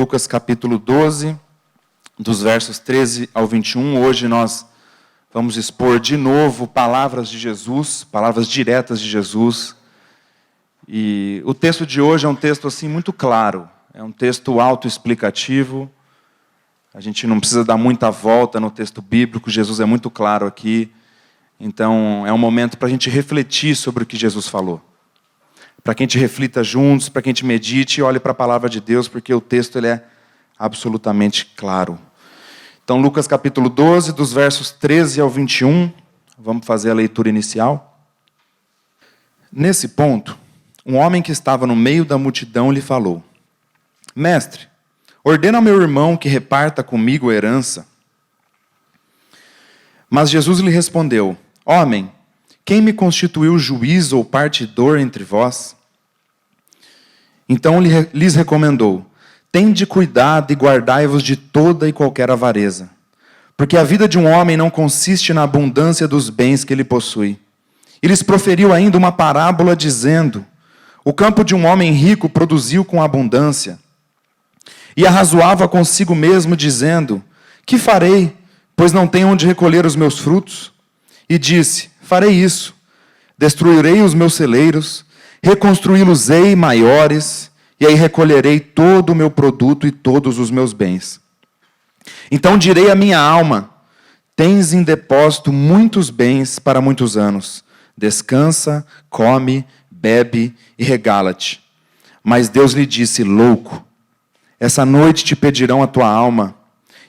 Lucas capítulo 12, dos versos 13 ao 21. Hoje nós vamos expor de novo palavras de Jesus, palavras diretas de Jesus. E o texto de hoje é um texto assim muito claro, é um texto autoexplicativo. A gente não precisa dar muita volta no texto bíblico, Jesus é muito claro aqui. Então é um momento para a gente refletir sobre o que Jesus falou. Para que a gente reflita juntos, para que a gente medite e olhe para a palavra de Deus, porque o texto ele é absolutamente claro. Então, Lucas capítulo 12, dos versos 13 ao 21, vamos fazer a leitura inicial. Nesse ponto, um homem que estava no meio da multidão lhe falou: Mestre, ordena ao meu irmão que reparta comigo a herança. Mas Jesus lhe respondeu: Homem, quem me constituiu juiz ou partidor entre vós? Então lhes recomendou: Tende cuidado e guardai-vos de toda e qualquer avareza, porque a vida de um homem não consiste na abundância dos bens que ele possui. E lhes proferiu ainda uma parábola, dizendo: O campo de um homem rico produziu com abundância. E arrazoava consigo mesmo, dizendo: Que farei, pois não tenho onde recolher os meus frutos? E disse: Farei isso, destruirei os meus celeiros, reconstruí-los-ei maiores, e aí recolherei todo o meu produto e todos os meus bens. Então direi à minha alma: Tens em depósito muitos bens para muitos anos. Descansa, come, bebe e regala-te. Mas Deus lhe disse: Louco, essa noite te pedirão a tua alma,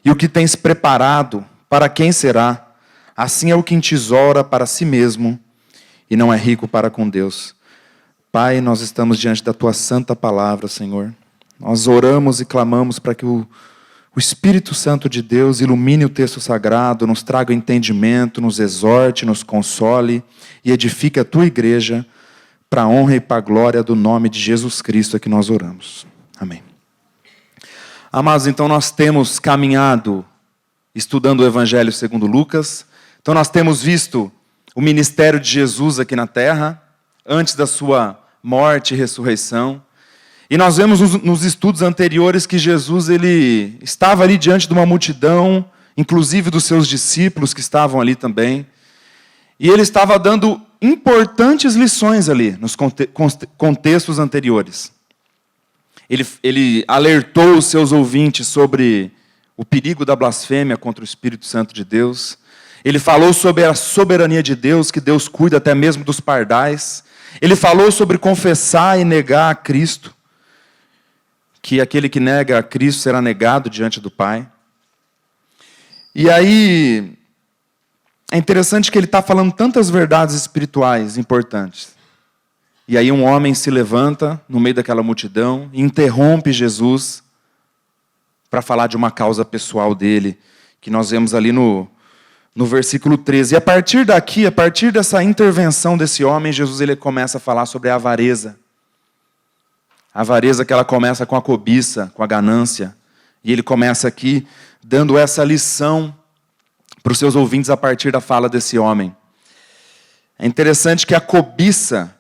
e o que tens preparado, para quem será? Assim é o que entesoura para si mesmo e não é rico para com Deus. Pai, nós estamos diante da Tua santa palavra, Senhor. Nós oramos e clamamos para que o Espírito Santo de Deus ilumine o texto sagrado, nos traga entendimento, nos exorte, nos console e edifique a Tua igreja para a honra e para a glória do nome de Jesus Cristo é que nós oramos. Amém. Amados, então nós temos caminhado estudando o Evangelho segundo Lucas. Então nós temos visto o ministério de Jesus aqui na terra, antes da sua morte e ressurreição. E nós vemos nos estudos anteriores que Jesus ele estava ali diante de uma multidão, inclusive dos seus discípulos que estavam ali também. E ele estava dando importantes lições ali, nos contextos anteriores. Ele alertou os seus ouvintes sobre o perigo da blasfêmia contra o Espírito Santo de Deus. Ele falou sobre a soberania de Deus, que Deus cuida até mesmo dos pardais. Ele falou sobre confessar e negar a Cristo, que aquele que nega a Cristo será negado diante do Pai. E aí, é interessante que ele está falando tantas verdades espirituais importantes. E aí um homem se levanta no meio daquela multidão e interrompe Jesus para falar de uma causa pessoal dele, que nós vemos ali no versículo 13. E a partir daqui, a partir dessa intervenção desse homem, Jesus ele começa a falar sobre a avareza. A avareza que ela começa com a cobiça, com a ganância. E ele começa aqui dando essa lição para os seus ouvintes a partir da fala desse homem. É interessante que a cobiça,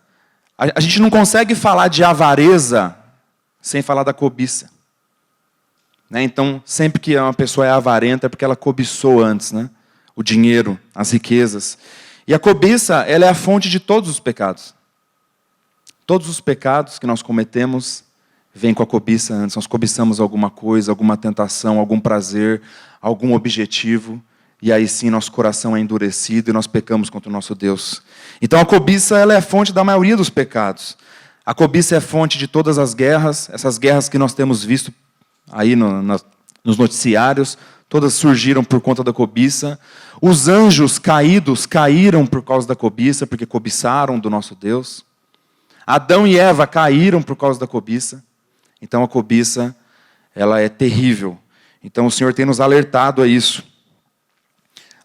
a gente não consegue falar de avareza sem falar da cobiça. Então, sempre que uma pessoa é avarenta é porque ela cobiçou antes, o dinheiro, as riquezas. E a cobiça, ela é a fonte de todos os pecados. Todos os pecados que nós cometemos vêm com a cobiça antes. Nós cobiçamos alguma coisa, alguma tentação, algum prazer, algum objetivo. E aí sim, nosso coração é endurecido e nós pecamos contra o nosso Deus. Então a cobiça ela é a fonte da maioria dos pecados. A cobiça é a fonte de todas as guerras, essas guerras que nós temos visto aí nos noticiários, todas surgiram por conta da cobiça. Os anjos caídos caíram por causa da cobiça, porque cobiçaram do nosso Deus. Adão e Eva caíram por causa da cobiça. Então a cobiça, ela é terrível. Então o Senhor tem nos alertado a isso.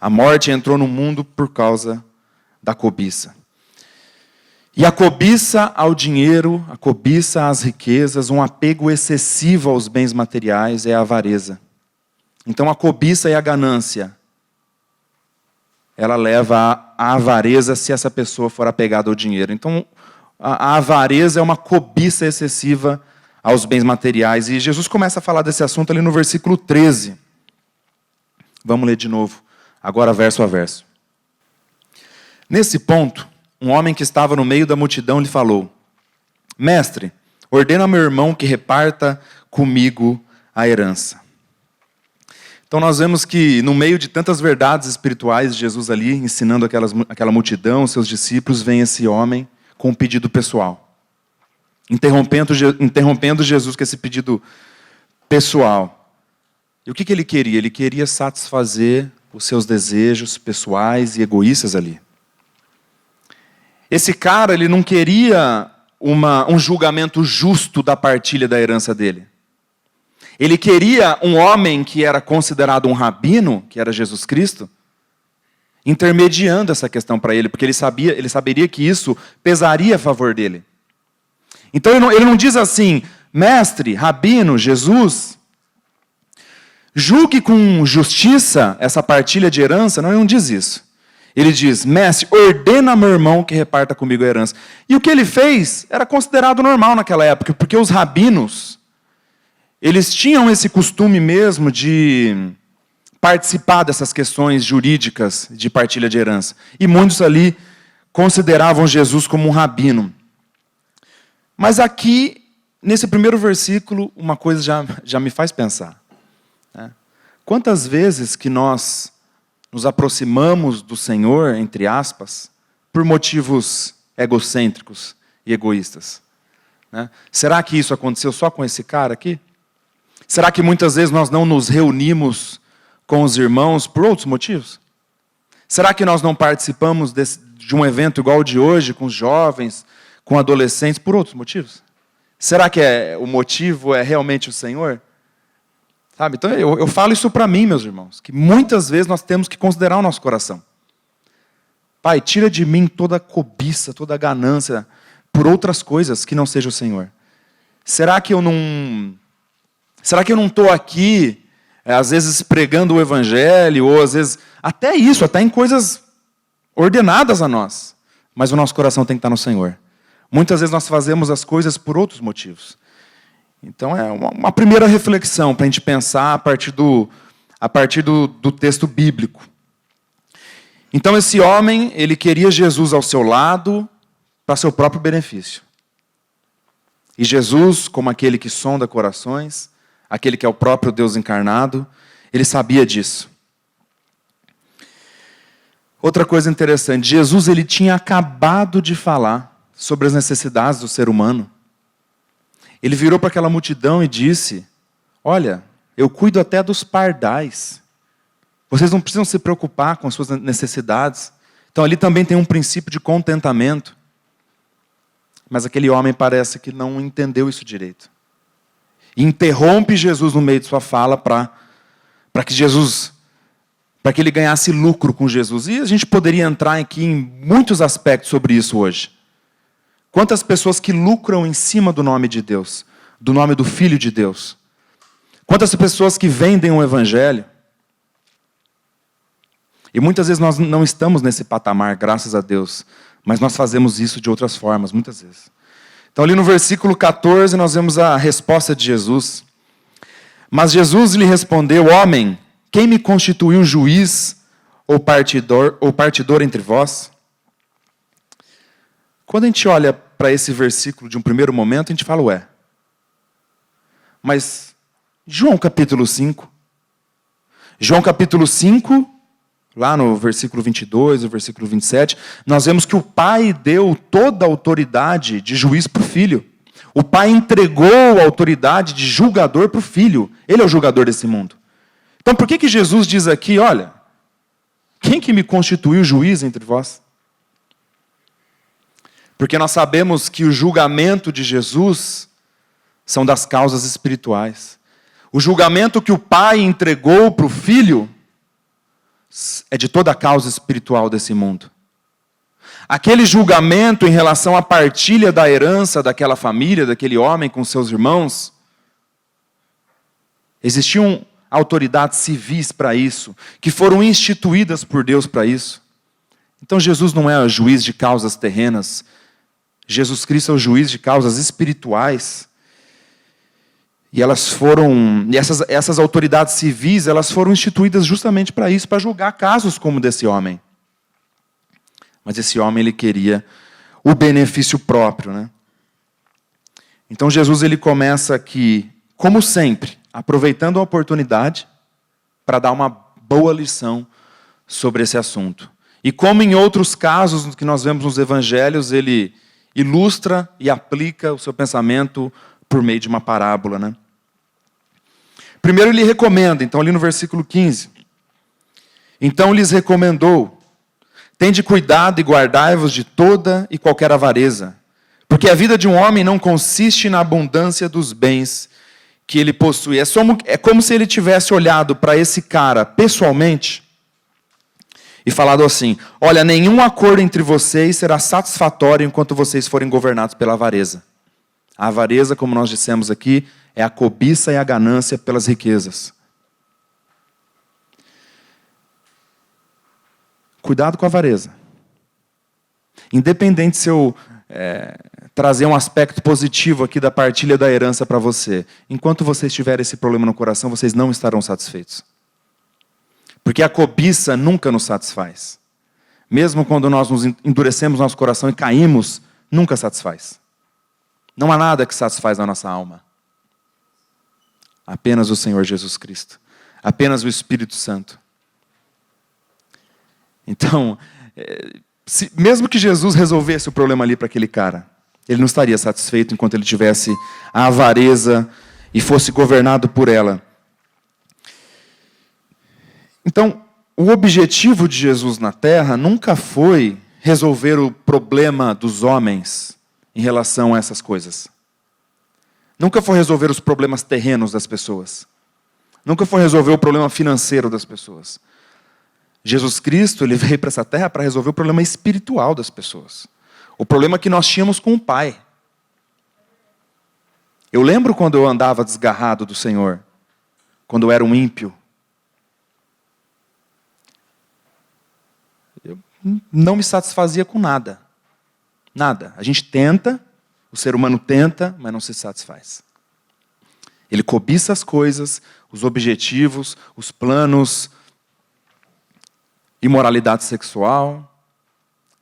A morte entrou no mundo por causa da cobiça. E a cobiça ao dinheiro, a cobiça às riquezas, um apego excessivo aos bens materiais é a avareza. Então a cobiça e a ganância, ela leva à avareza se essa pessoa for apegada ao dinheiro. Então a avareza é uma cobiça excessiva aos bens materiais. E Jesus começa a falar desse assunto ali no versículo 13. Vamos ler de novo, agora verso a verso. Nesse ponto, um homem que estava no meio da multidão lhe falou: Mestre, ordena ao meu irmão que reparta comigo a herança. Então nós vemos que no meio de tantas verdades espirituais, Jesus ali ensinando aquela multidão, seus discípulos, vem esse homem com um pedido pessoal. Interrompendo Jesus com esse pedido pessoal. E o que ele queria? Ele queria satisfazer os seus desejos pessoais e egoístas ali. Esse cara, ele não queria um julgamento justo da partilha da herança dele. Ele queria um homem que era considerado um rabino, que era Jesus Cristo, intermediando essa questão para ele, porque ele saberia que isso pesaria a favor dele. Então ele não diz assim: mestre, rabino, Jesus, julgue com justiça essa partilha de herança. Não, ele não diz isso. Ele diz: mestre, ordena meu irmão que reparta comigo a herança. E o que ele fez era considerado normal naquela época, porque os rabinos, eles tinham esse costume mesmo de participar dessas questões jurídicas de partilha de herança. E muitos ali consideravam Jesus como um rabino. Mas aqui, nesse primeiro versículo, uma coisa já me faz pensar. Né? Quantas vezes que nós nos aproximamos do Senhor, entre aspas, por motivos egocêntricos e egoístas? Né? Será que isso aconteceu só com esse cara aqui? Será que muitas vezes nós não nos reunimos com os irmãos por outros motivos? Será que nós não participamos de um evento igual o de hoje, com os jovens, com adolescentes, por outros motivos? Será que o motivo é realmente o Senhor? Sabe? Então eu falo isso para mim, meus irmãos, que muitas vezes nós temos que considerar o nosso coração. Pai, tira de mim toda cobiça, toda ganância por outras coisas que não seja o Senhor. Será que eu não estou aqui, às vezes, pregando o Evangelho, ou às vezes, até em coisas ordenadas a nós, mas o nosso coração tem que estar no Senhor. Muitas vezes nós fazemos as coisas por outros motivos. Então é uma primeira reflexão para a gente pensar a partir do texto bíblico. Então esse homem, ele queria Jesus ao seu lado para seu próprio benefício. E Jesus, como aquele que sonda corações, aquele que é o próprio Deus encarnado, ele sabia disso. Outra coisa interessante, Jesus ele tinha acabado de falar sobre as necessidades do ser humano. Ele virou para aquela multidão e disse: olha, eu cuido até dos pardais. Vocês não precisam se preocupar com as suas necessidades. Então ali também tem um princípio de contentamento. Mas aquele homem parece que não entendeu isso direito. E interrompe Jesus no meio de sua fala para que ele ganhasse lucro com Jesus. E a gente poderia entrar aqui em muitos aspectos sobre isso hoje. Quantas pessoas que lucram em cima do nome de Deus, do nome do Filho de Deus. Quantas pessoas que vendem o Evangelho. E muitas vezes nós não estamos nesse patamar, graças a Deus. Mas nós fazemos isso de outras formas, muitas vezes. Então ali no versículo 14 nós vemos a resposta de Jesus. Mas Jesus lhe respondeu: homem, quem me constituiu juiz ou partidor entre vós? Quando a gente olha para esse versículo de um primeiro momento, a gente fala: ué, mas João capítulo 5. João capítulo 5, lá no versículo 22, no versículo 27, nós vemos que o Pai deu toda a autoridade de juiz para o Filho. O Pai entregou a autoridade de julgador para o Filho. Ele é o julgador desse mundo. Então por que Jesus diz aqui: olha, quem que me constituiu juiz entre vós? Porque nós sabemos que o julgamento de Jesus são das causas espirituais. O julgamento que o Pai entregou para o Filho é de toda a causa espiritual desse mundo. Aquele julgamento em relação à partilha da herança daquela família, daquele homem com seus irmãos, existiam autoridades civis para isso, que foram instituídas por Deus para isso. Então Jesus não é o juiz de causas terrenas, Jesus Cristo é o juiz de causas espirituais. E essas autoridades civis, elas foram instituídas justamente para isso, para julgar casos como desse homem. Mas esse homem, ele queria o benefício próprio, né? Então Jesus, ele começa aqui, como sempre, aproveitando a oportunidade para dar uma boa lição sobre esse assunto. E como em outros casos que nós vemos nos evangelhos, ele ilustra e aplica o seu pensamento por meio de uma parábola, né? Primeiro ele recomenda, então ali no versículo 15. Então lhes recomendou: tende cuidado e guardai-vos de toda e qualquer avareza, porque a vida de um homem não consiste na abundância dos bens que ele possui. É como se ele tivesse olhado para esse cara pessoalmente e falado assim: olha, nenhum acordo entre vocês será satisfatório enquanto vocês forem governados pela avareza. A avareza, como nós dissemos aqui, é a cobiça e a ganância pelas riquezas. Cuidado com a avareza. Independente se eu trazer um aspecto positivo aqui da partilha da herança para você, enquanto vocês tiverem esse problema no coração, vocês não estarão satisfeitos. Porque a cobiça nunca nos satisfaz. Mesmo quando nós nos endurecemos nosso coração e caímos, nunca satisfaz. Não há nada que satisfaz a nossa alma. Apenas o Senhor Jesus Cristo. Apenas o Espírito Santo. Então, mesmo que Jesus resolvesse o problema ali para aquele cara, ele não estaria satisfeito enquanto ele tivesse a avareza e fosse governado por ela. Então, o objetivo de Jesus na Terra nunca foi resolver o problema dos homens em relação a essas coisas. Nunca foi resolver os problemas terrenos das pessoas. Nunca foi resolver o problema financeiro das pessoas. Jesus Cristo, ele veio para essa terra para resolver o problema espiritual das pessoas. O problema que nós tínhamos com o Pai. Eu lembro quando eu andava desgarrado do Senhor, quando eu era um ímpio. Eu não me satisfazia com nada. Nada. A gente tenta, o ser humano tenta, mas não se satisfaz. Ele cobiça as coisas, os objetivos, os planos, imoralidade sexual,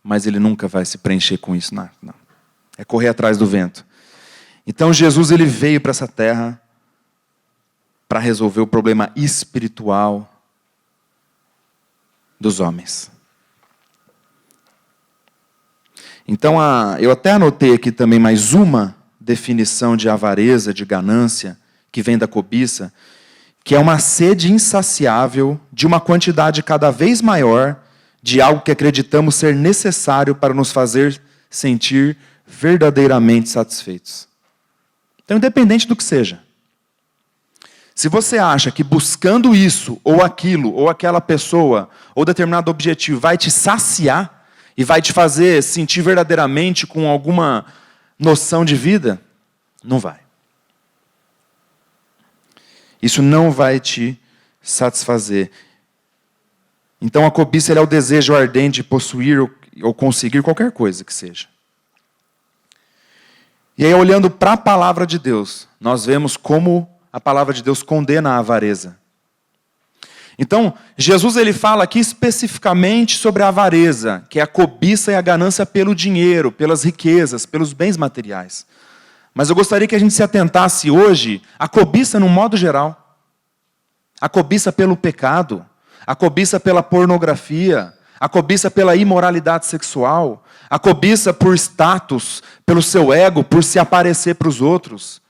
mas ele nunca vai se preencher com isso. Não. É correr atrás do vento. Então Jesus, ele veio para essa terra para resolver o problema espiritual dos homens. Então, eu até anotei aqui também mais uma definição de avareza, de ganância, que vem da cobiça, que é uma sede insaciável de uma quantidade cada vez maior de algo que acreditamos ser necessário para nos fazer sentir verdadeiramente satisfeitos. Então, independente do que seja. Se você acha que buscando isso, ou aquilo, ou aquela pessoa, ou determinado objetivo vai te saciar, e vai te fazer sentir verdadeiramente com alguma noção de vida, não vai. Isso não vai te satisfazer. Então a cobiça é o desejo ardente de possuir ou conseguir qualquer coisa que seja. E aí, olhando para a palavra de Deus, nós vemos como a palavra de Deus condena a avareza. Então, Jesus, ele fala aqui especificamente sobre a avareza, que é a cobiça e a ganância pelo dinheiro, pelas riquezas, pelos bens materiais. Mas eu gostaria que a gente se atentasse hoje à cobiça no modo geral. A cobiça pelo pecado, a cobiça pela pornografia, a cobiça pela imoralidade sexual, a cobiça por status, pelo seu ego, por se aparecer para os outros.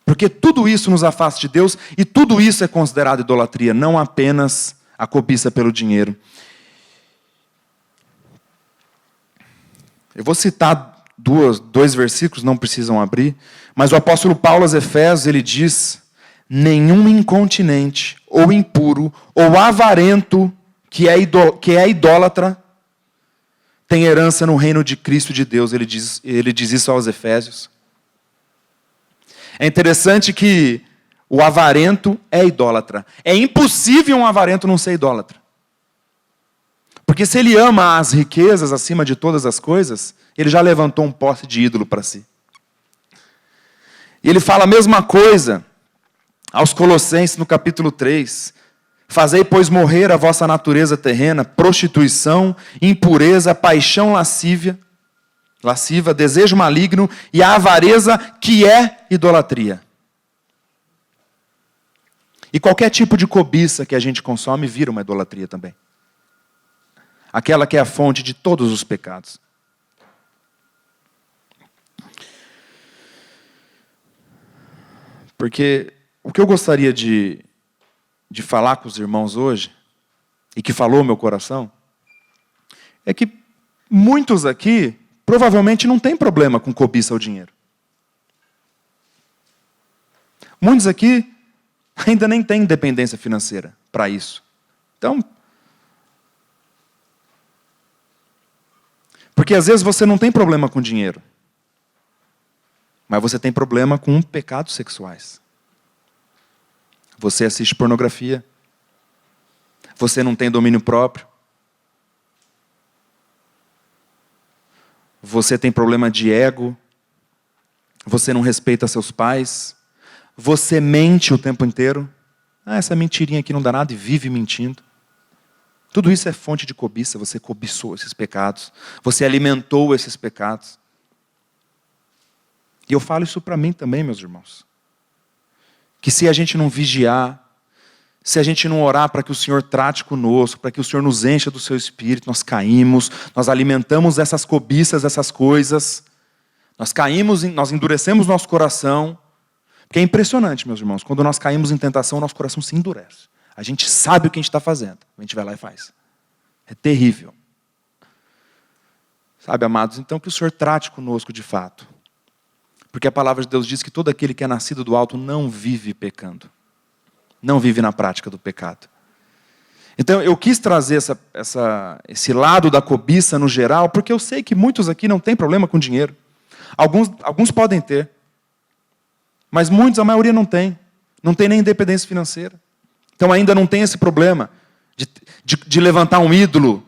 Porque tudo isso nos afasta de Deus e tudo isso é considerado idolatria, não apenas a cobiça pelo dinheiro. Eu vou citar dois versículos, não precisam abrir, mas o apóstolo Paulo aos Efésios, ele diz: nenhum incontinente, ou impuro, ou avarento, que é idólatra, tem herança no reino de Cristo de Deus. Ele diz isso aos Efésios. É interessante que o avarento é idólatra. É impossível um avarento não ser idólatra. Porque se ele ama as riquezas acima de todas as coisas, ele já levantou um poste de ídolo para si. E ele fala a mesma coisa aos Colossenses no capítulo 3. Fazei, pois, morrer a vossa natureza terrena, prostituição, impureza, paixão lasciva, desejo maligno e a avareza, que é idolatria. E qualquer tipo de cobiça que a gente consome vira uma idolatria também. Aquela que é a fonte de todos os pecados. Porque o que eu gostaria de falar com os irmãos hoje, e que falou meu coração, é que muitos aqui provavelmente não têm problema com cobiça ao dinheiro. Muitos aqui ainda nem têm independência financeira para isso. Então, porque às vezes você não tem problema com dinheiro, mas você tem problema com pecados sexuais. Você assiste pornografia. Você não tem domínio próprio. Você tem problema de ego. Você não respeita seus pais. Você mente o tempo inteiro. Essa mentirinha aqui não dá nada e vive mentindo. Tudo isso é fonte de cobiça. Você cobiçou esses pecados. Você alimentou esses pecados. E eu falo isso para mim também, meus irmãos. Que se a gente não vigiar, se a gente não orar para que o Senhor trate conosco, para que o Senhor nos encha do seu Espírito, nós caímos, nós alimentamos essas cobiças, essas coisas, nós caímos, nós endurecemos nosso coração, porque é impressionante, meus irmãos, quando nós caímos em tentação, nosso coração se endurece. A gente sabe o que a gente está fazendo, a gente vai lá e faz. É terrível. Sabe, amados, então que o Senhor trate conosco de fato. Porque a palavra de Deus diz que todo aquele que é nascido do alto não vive pecando. Não vive na prática do pecado. Então eu quis trazer esse lado da cobiça no geral, porque eu sei que muitos aqui não têm problema com dinheiro. Alguns podem ter. Mas muitos, a maioria não tem. Não tem nem independência financeira. Então ainda não tem esse problema de levantar um ídolo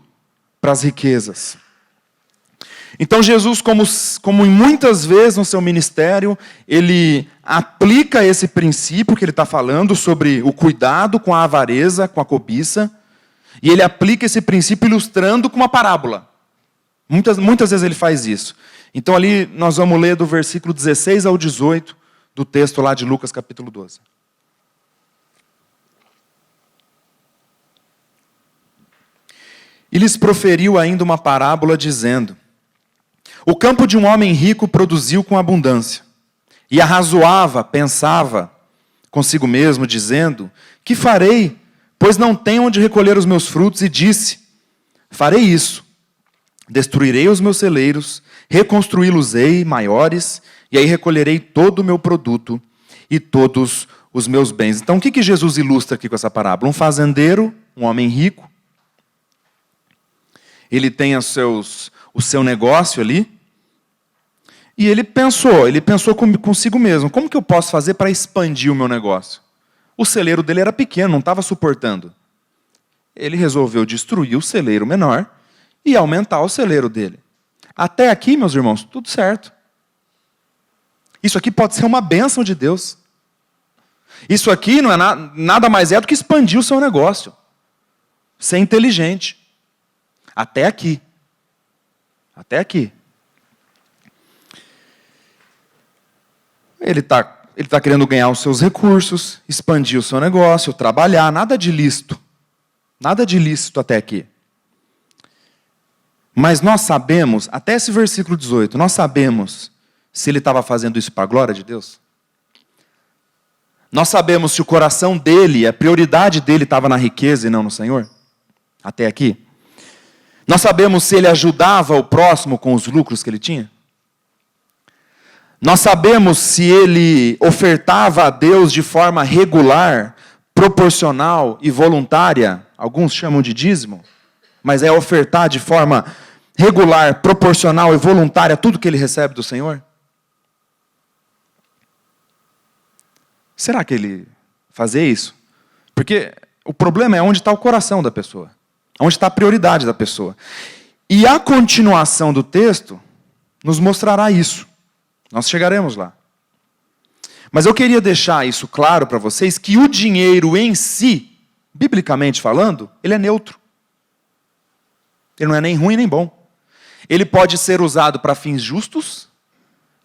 para as riquezas. Então Jesus, como em muitas vezes no seu ministério, ele aplica esse princípio que ele está falando sobre o cuidado com a avareza, com a cobiça, e ele aplica esse princípio ilustrando com uma parábola. Muitas vezes ele faz isso. Então ali nós vamos ler do versículo 16 ao 18 do texto lá de Lucas capítulo 12. E lhes proferiu ainda uma parábola dizendo: o campo de um homem rico produziu com abundância. E arrazoava, pensava consigo mesmo, dizendo: que farei, pois não tenho onde recolher os meus frutos? E disse: farei isso, destruirei os meus celeiros, reconstruí-los-ei maiores, e aí recolherei todo o meu produto e todos os meus bens. Então o que Jesus ilustra aqui com essa parábola? Um fazendeiro, um homem rico, ele tem o seu negócio ali, e ele pensou consigo mesmo: como que eu posso fazer para expandir o meu negócio? O celeiro dele era pequeno, não estava suportando. Ele resolveu destruir o celeiro menor e aumentar o celeiro dele. Até aqui, meus irmãos, tudo certo. Isso aqui pode ser uma bênção de Deus. Isso aqui não é nada mais do que expandir o seu negócio. Ser inteligente. Até aqui. Até aqui. Ele está querendo ganhar os seus recursos, expandir o seu negócio, trabalhar, nada de lícito. Nada de lícito até aqui. Mas nós sabemos, até esse versículo 18, nós sabemos se ele estava fazendo isso para a glória de Deus? Nós sabemos se o coração dele, a prioridade dele estava na riqueza e não no Senhor? Até aqui? Nós sabemos se ele ajudava o próximo com os lucros que ele tinha? Nós sabemos se ele ofertava a Deus de forma regular, proporcional e voluntária? Alguns chamam de dízimo, mas é ofertar de forma regular, proporcional e voluntária tudo que ele recebe do Senhor? Será que ele fazia isso? Porque o problema é onde está o coração da pessoa. Onde está a prioridade da pessoa. E a continuação do texto nos mostrará isso. Nós chegaremos lá. Mas eu queria deixar isso claro para vocês, que o dinheiro em si, biblicamente falando, ele é neutro. Ele não é nem ruim nem bom. Ele pode ser usado para fins justos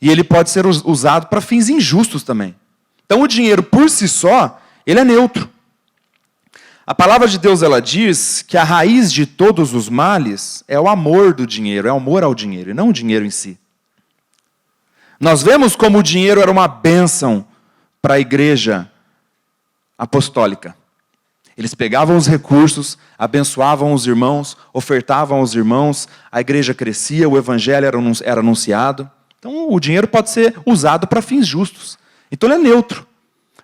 e ele pode ser usado para fins injustos também. Então o dinheiro por si só, ele é neutro. A palavra de Deus, ela diz que a raiz de todos os males é o amor do dinheiro, é o amor ao dinheiro, e não o dinheiro em si. Nós vemos como o dinheiro era uma bênção para a igreja apostólica. Eles pegavam os recursos, abençoavam os irmãos, ofertavam aos irmãos, a igreja crescia, o evangelho era anunciado. Então o dinheiro pode ser usado para fins justos. Então ele é neutro.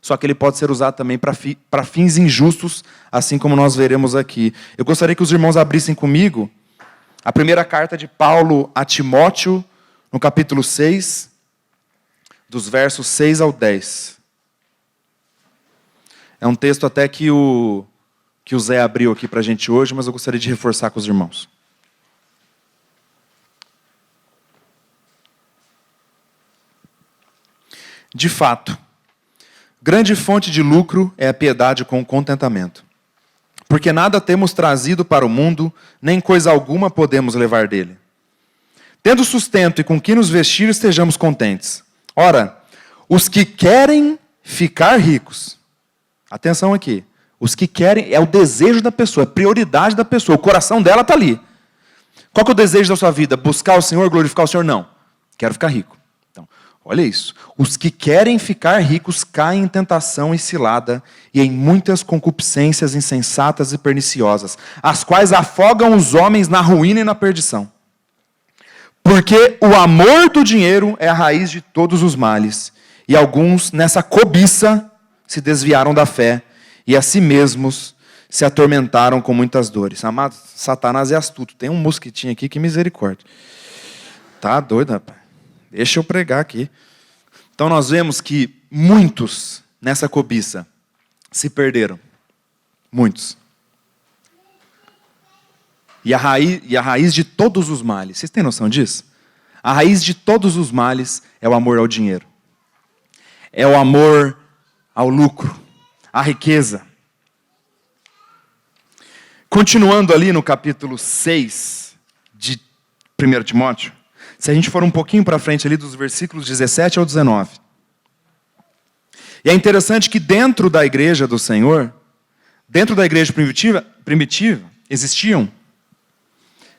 Só que ele pode ser usado também para fins injustos, assim como nós veremos aqui. Eu gostaria que os irmãos abrissem comigo a primeira carta de Paulo a Timóteo, no capítulo 6, dos versos 6 ao 10. É um texto até que o Zé abriu aqui para a gente hoje, mas eu gostaria de reforçar com os irmãos. De fato, grande fonte de lucro é a piedade com o contentamento. Porque nada temos trazido para o mundo, nem coisa alguma podemos levar dele. Tendo sustento e com que nos vestir, estejamos contentes. Ora, os que querem ficar ricos, atenção aqui, os que querem, é o desejo da pessoa, é a prioridade da pessoa, o coração dela está ali. Qual que é o desejo da sua vida? Buscar o Senhor, glorificar o Senhor? Não, quero ficar rico. Então, olha isso, os que querem ficar ricos caem em tentação e cilada, e em muitas concupiscências insensatas e perniciosas, as quais afogam os homens na ruína e na perdição. Porque o amor do dinheiro é a raiz de todos os males, e alguns, nessa cobiça, se desviaram da fé, e a si mesmos se atormentaram com muitas dores. Amado, Satanás é astuto. Tem um mosquitinho aqui, que misericórdia. Tá doido, rapaz. Deixa eu pregar aqui. Então nós vemos que muitos, nessa cobiça, se perderam. Muitos. E a raiz de todos os males, vocês têm noção disso? A raiz de todos os males é o amor ao dinheiro. É o amor ao lucro, à riqueza. Continuando ali no capítulo 6 de 1 Timóteo, se a gente for um pouquinho para frente ali dos versículos 17 ao 19. E é interessante que dentro da igreja do Senhor, dentro da igreja primitiva existiam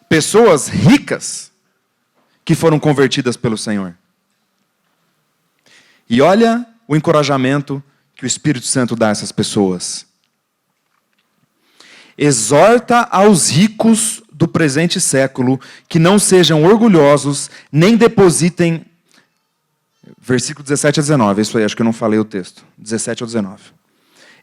pessoas ricas que foram convertidas pelo Senhor. E olha o encorajamento que o Espírito Santo dá a essas pessoas. Exorta aos ricos do presente século que não sejam orgulhosos, nem depositem... Versículo 17 a 19, isso aí, acho que eu não falei o texto. 17 a 19.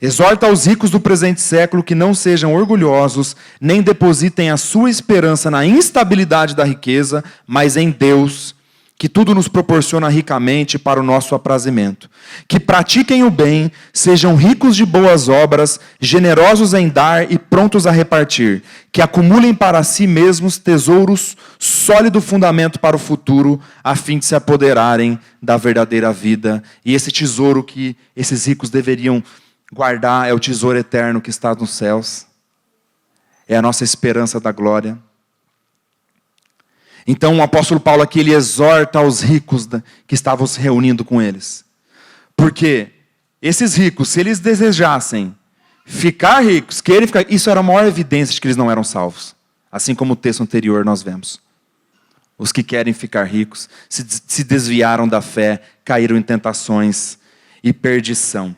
Exorta aos ricos do presente século que não sejam orgulhosos, nem depositem a sua esperança na instabilidade da riqueza, mas em Deus, que tudo nos proporciona ricamente para o nosso aprazimento. Que pratiquem o bem, sejam ricos de boas obras, generosos em dar e prontos a repartir. Que acumulem para si mesmos tesouros, sólido fundamento para o futuro, a fim de se apoderarem da verdadeira vida. E esse tesouro que esses ricos deveriam guardar é o tesouro eterno que está nos céus. É a nossa esperança da glória. Então o apóstolo Paulo aqui, ele exorta aos ricos que estavam se reunindo com eles. Porque esses ricos, se eles desejassem ficar ricos, querem ficar, isso era a maior evidência de que eles não eram salvos. Assim como o texto anterior nós vemos. Os que querem ficar ricos se desviaram da fé, caíram em tentações e perdição.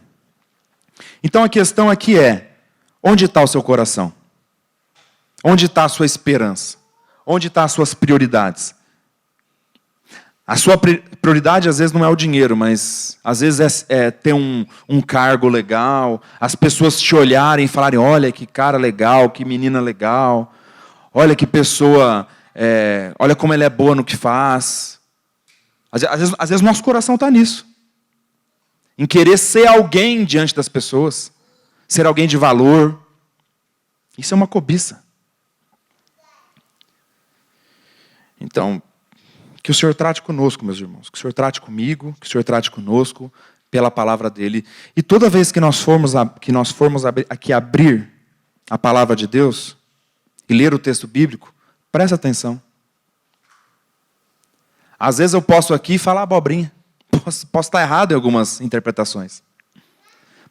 Então a questão aqui é, onde está o seu coração? Onde está a sua esperança? Onde estão as suas prioridades? A sua prioridade às vezes não é o dinheiro, mas às vezes é ter um cargo legal, as pessoas te olharem e falarem, olha que cara legal, que menina legal, olha que pessoa, olha como ela é boa no que faz. Às vezes nosso coração está nisso. Em querer ser alguém diante das pessoas, ser alguém de valor. Isso é uma cobiça. Então, que o Senhor trate conosco, meus irmãos. Que o Senhor trate comigo, que o Senhor trate conosco. pela palavra dele. E toda vez que nós formos aqui abrir a palavra de Deus e ler o texto bíblico, presta atenção. Às vezes eu posso aqui falar abobrinha. Posso estar errado em algumas interpretações.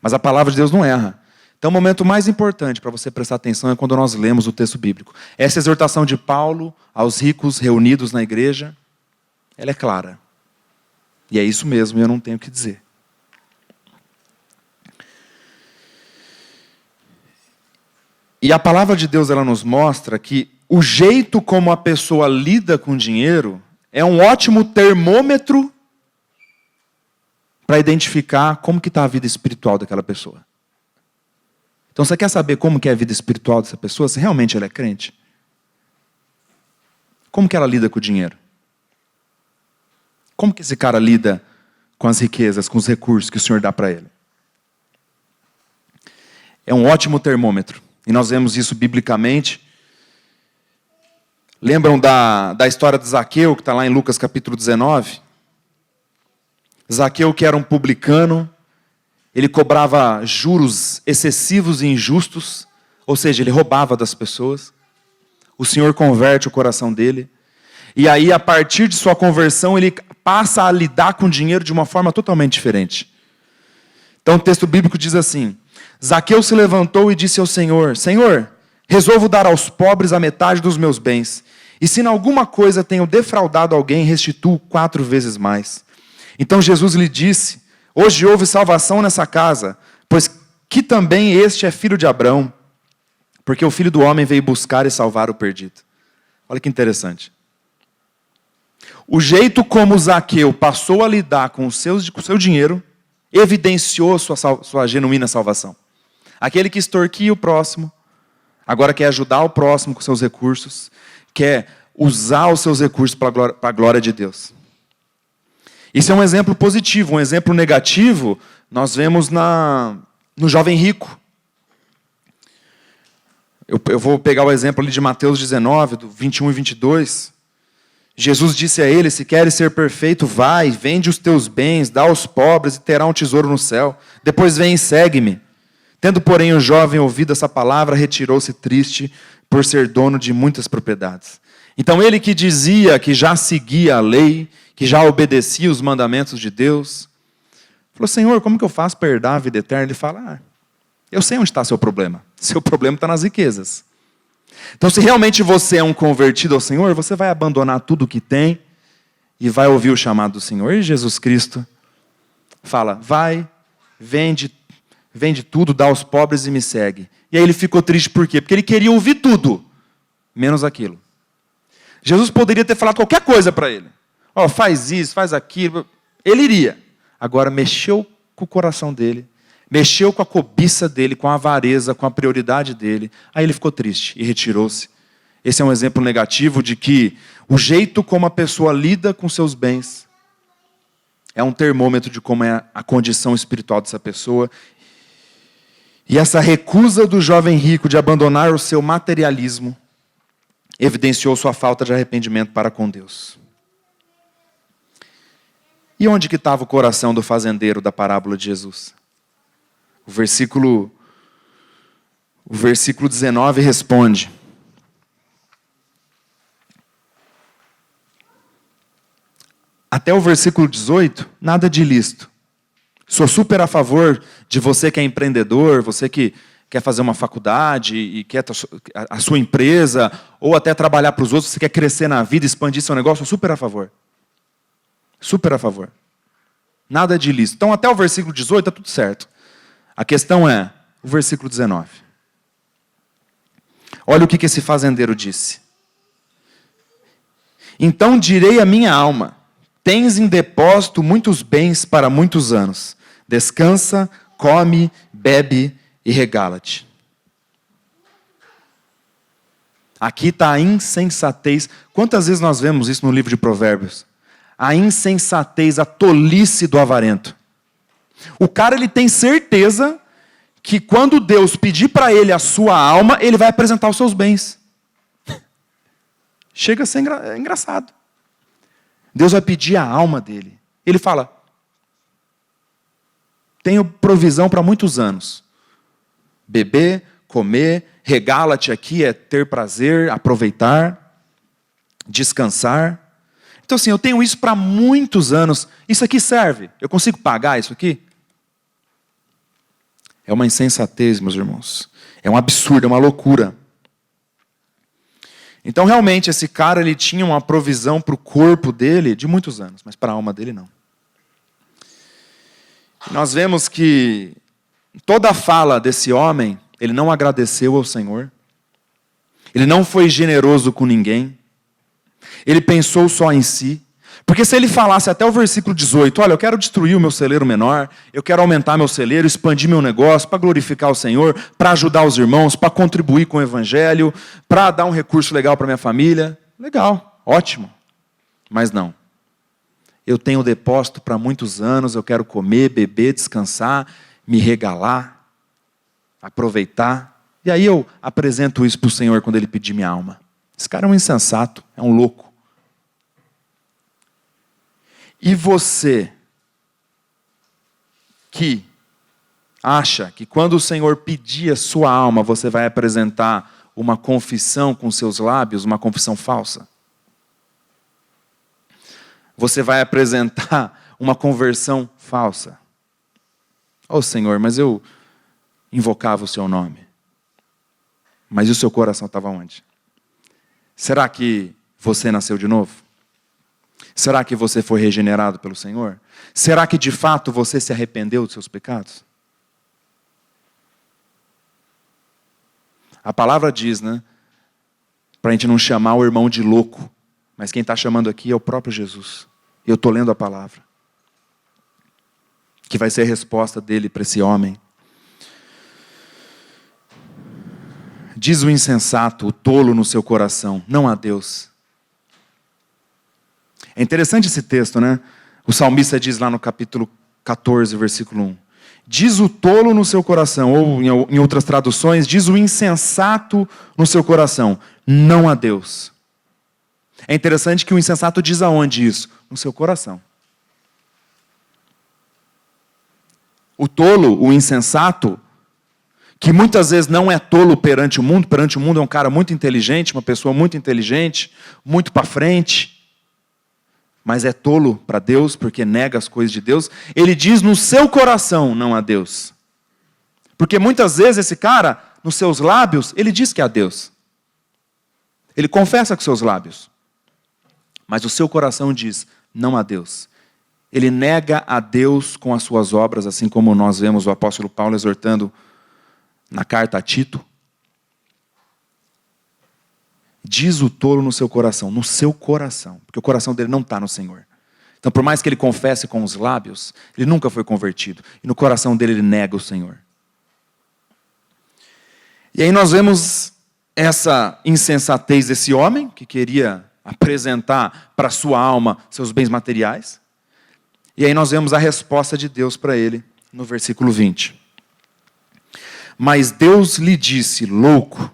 Mas a palavra de Deus não erra. Então o momento mais importante para você prestar atenção é quando nós lemos o texto bíblico. Essa exortação de Paulo aos ricos reunidos na igreja, ela é clara. E é isso mesmo, e eu não tenho o que dizer. E a palavra de Deus, ela nos mostra que o jeito como a pessoa lida com dinheiro é um ótimo termômetro para identificar como que está a vida espiritual daquela pessoa. Então, você quer saber como que é a vida espiritual dessa pessoa? Se realmente ela é crente? Como que ela lida com o dinheiro? Como que esse cara lida com as riquezas, com os recursos que o Senhor dá para ele? É um ótimo termômetro. E nós vemos isso biblicamente. Lembram da história de Zaqueu, que está lá em Lucas capítulo 19? Zaqueu, que era um publicano, ele cobrava juros excessivos e injustos, ou seja, ele roubava das pessoas. O Senhor converte o coração dele. E aí, a partir de sua conversão, ele passa a lidar com o dinheiro de uma forma totalmente diferente. Então o texto bíblico diz assim: Zaqueu se levantou e disse ao Senhor: Senhor, resolvo dar aos pobres a metade dos meus bens. E se em alguma coisa tenho defraudado alguém, restituo 4 vezes mais. Então Jesus lhe disse: hoje houve salvação nessa casa, pois que também este é filho de Abraão, porque o Filho do Homem veio buscar e salvar o perdido. Olha que interessante. O jeito como Zaqueu passou a lidar com o seu dinheiro evidenciou sua genuína salvação. Aquele que extorquia o próximo, agora quer ajudar o próximo com seus recursos, quer usar os seus recursos para a glória de Deus. Isso é um exemplo positivo. Um exemplo negativo nós vemos no jovem rico. Eu vou pegar o exemplo ali de Mateus 19, do 21 e 22. Jesus disse a ele: se queres ser perfeito, vai, vende os teus bens, dá aos pobres e terá um tesouro no céu. Depois vem e segue-me. Tendo, porém, o jovem ouvido essa palavra, retirou-se triste por ser dono de muitas propriedades. Então ele que dizia que já seguia a lei, que já obedecia os mandamentos de Deus, falou: Senhor, como que eu faço para herdar a vida eterna? Ele fala: eu sei onde está seu problema. Seu problema está nas riquezas. Então, se realmente você é um convertido ao Senhor, você vai abandonar tudo o que tem e vai ouvir o chamado do Senhor. E Jesus Cristo fala: vai, vende tudo, dá aos pobres e me segue. E aí ele ficou triste por quê? Porque ele queria ouvir tudo, menos aquilo. Jesus poderia ter falado qualquer coisa para ele. Faz isso, faz aquilo. Ele iria. Agora mexeu com o coração dele, mexeu com a cobiça dele, com a avareza, com a prioridade dele. Aí ele ficou triste e retirou-se. Esse é um exemplo negativo de que o jeito como a pessoa lida com seus bens é um termômetro de como é a condição espiritual dessa pessoa. E essa recusa do jovem rico de abandonar o seu materialismo evidenciou sua falta de arrependimento para com Deus. E onde que estava o coração do fazendeiro da parábola de Jesus? O versículo 19 responde: até o versículo 18, nada de ilícito. Sou super a favor de você que é empreendedor, você que quer fazer uma faculdade e quer a sua empresa, ou até trabalhar para os outros, você quer crescer na vida, expandir seu negócio, sou super a favor. Super a favor. Nada de ilícito. Então, até o versículo 18 está tudo certo. A questão é o versículo 19. Olha o que esse fazendeiro disse. Então direi à minha alma: tens em depósito muitos bens para muitos anos. Descansa, come, bebe e regala-te. Aqui está a insensatez. Quantas vezes nós vemos isso no livro de Provérbios? A insensatez, a tolice do avarento. O cara, ele tem certeza que quando Deus pedir para ele a sua alma, ele vai apresentar os seus bens. Chega a ser engraçado. Deus vai pedir a alma dele. Ele fala: tenho provisão para muitos anos. Beber, comer, regala-te aqui é ter prazer, aproveitar, descansar. Então assim, eu tenho isso para muitos anos. Isso aqui serve? Eu consigo pagar isso aqui? É uma insensatez, meus irmãos. É um absurdo, é uma loucura. Então, realmente, esse cara ele tinha uma provisão para o corpo dele de muitos anos, mas para a alma dele não. E nós vemos que toda a fala desse homem, ele não agradeceu ao Senhor. Ele não foi generoso com ninguém. Ele pensou só em si. Porque se ele falasse até o versículo 18, olha, eu quero destruir o meu celeiro menor, eu quero aumentar meu celeiro, expandir meu negócio, para glorificar o Senhor, para ajudar os irmãos, para contribuir com o evangelho, para dar um recurso legal para minha família. Legal, ótimo. Mas não. Eu tenho depósito para muitos anos, eu quero comer, beber, descansar, me regalar, aproveitar. E aí eu apresento isso para o Senhor quando Ele pedir minha alma. Esse cara é um insensato, é um louco. E você, que acha que quando o Senhor pedir a sua alma, você vai apresentar uma confissão com seus lábios, uma confissão falsa? Você vai apresentar uma conversão falsa? Oh Senhor, mas eu invocava o seu nome. Mas e o seu coração estava onde? Será que você nasceu de novo? Será que você foi regenerado pelo Senhor? Será que de fato você se arrependeu dos seus pecados? A palavra diz, né? Para a gente não chamar o irmão de louco. Mas quem está chamando aqui é o próprio Jesus. Eu estou lendo a palavra. Que vai ser a resposta dele para esse homem. Diz o insensato, o tolo no seu coração, não há Deus. É interessante esse texto, né? O salmista diz lá no capítulo 14, versículo 1. Diz o tolo no seu coração, ou em outras traduções, diz o insensato no seu coração, não há Deus. É interessante que o insensato diz aonde isso? No seu coração. O tolo, o insensato, que muitas vezes não é tolo perante o mundo é um cara muito inteligente, uma pessoa muito inteligente, muito para frente, mas é tolo para Deus, porque nega as coisas de Deus. Ele diz no seu coração, não há Deus. Porque muitas vezes esse cara, nos seus lábios, ele diz que há Deus. Ele confessa com seus lábios. Mas o seu coração diz, não há Deus. Ele nega a Deus com as suas obras, assim como nós vemos o apóstolo Paulo exortando na carta a Tito. Diz o tolo no seu coração, porque o coração dele não está no Senhor. Então, por mais que ele confesse com os lábios, ele nunca foi convertido. E no coração dele ele nega o Senhor. E aí nós vemos essa insensatez desse homem, que queria apresentar para a sua alma seus bens materiais. E aí nós vemos a resposta de Deus para ele, no versículo 20. Mas Deus lhe disse, louco,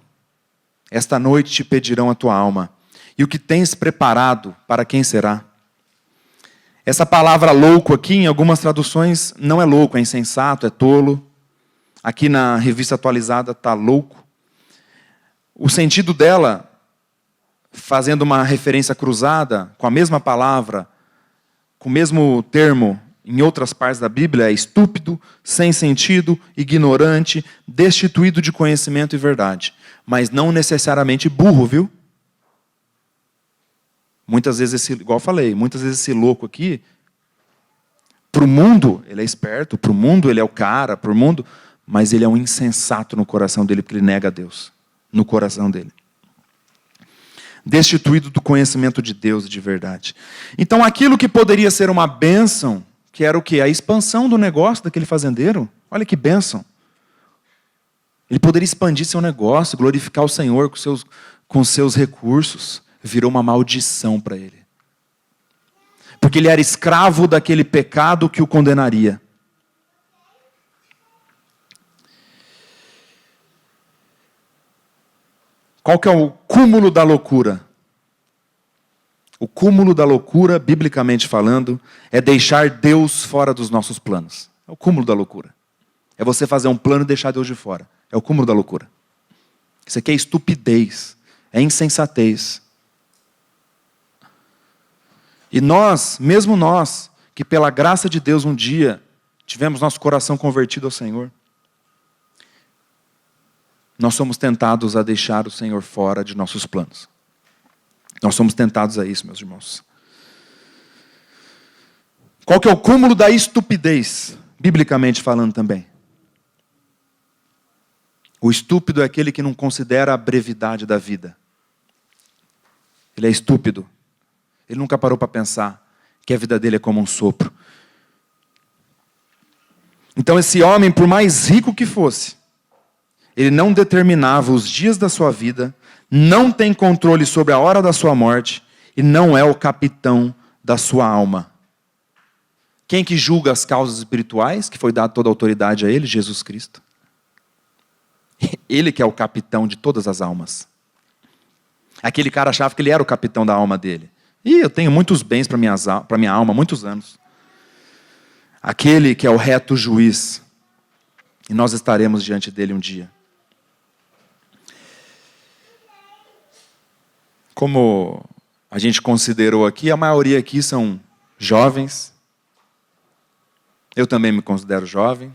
esta noite te pedirão a tua alma. E o que tens preparado, para quem será? Essa palavra louco aqui, em algumas traduções, não é louco, é insensato, é tolo. Aqui na revista atualizada está louco. O sentido dela, fazendo uma referência cruzada, com a mesma palavra, com o mesmo termo, em outras partes da Bíblia, é estúpido, sem sentido, ignorante, destituído de conhecimento e verdade. Mas não necessariamente burro, viu? Muitas vezes, igual eu falei, muitas vezes esse louco aqui, para o mundo, ele é esperto, para o mundo ele é o cara, para o mundo, mas ele é um insensato no coração dele, porque ele nega a Deus, no coração dele. Destituído do conhecimento de Deus de verdade. Então aquilo que poderia ser uma bênção, que era o quê? A expansão do negócio daquele fazendeiro. Olha que bênção. Ele poderia expandir seu negócio, glorificar o Senhor com seus recursos. Virou uma maldição para ele. Porque ele era escravo daquele pecado que o condenaria. Qual que é o cúmulo da loucura? O cúmulo da loucura, biblicamente falando, é deixar Deus fora dos nossos planos. É o cúmulo da loucura. É você fazer um plano e deixar Deus de fora. É o cúmulo da loucura. Isso aqui é estupidez. É insensatez. E nós, mesmo nós, que pela graça de Deus um dia tivemos nosso coração convertido ao Senhor, nós somos tentados a deixar o Senhor fora de nossos planos. Nós somos tentados a isso, meus irmãos. Qual que é o cúmulo da estupidez, biblicamente falando também? O estúpido é aquele que não considera a brevidade da vida. Ele é estúpido. Ele nunca parou para pensar que a vida dele é como um sopro. Então esse homem, por mais rico que fosse, ele não determinava os dias da sua vida, não tem controle sobre a hora da sua morte e não é o capitão da sua alma. Quem que julga as causas espirituais, que foi dada toda a autoridade a ele? Jesus Cristo. Ele que é o capitão de todas as almas. Aquele cara achava que ele era o capitão da alma dele. E eu tenho muitos bens para minha alma há muitos anos. Aquele que é o reto juiz. E nós estaremos diante dele um dia. Como a gente considerou aqui, a maioria aqui são jovens. Eu também me considero jovem.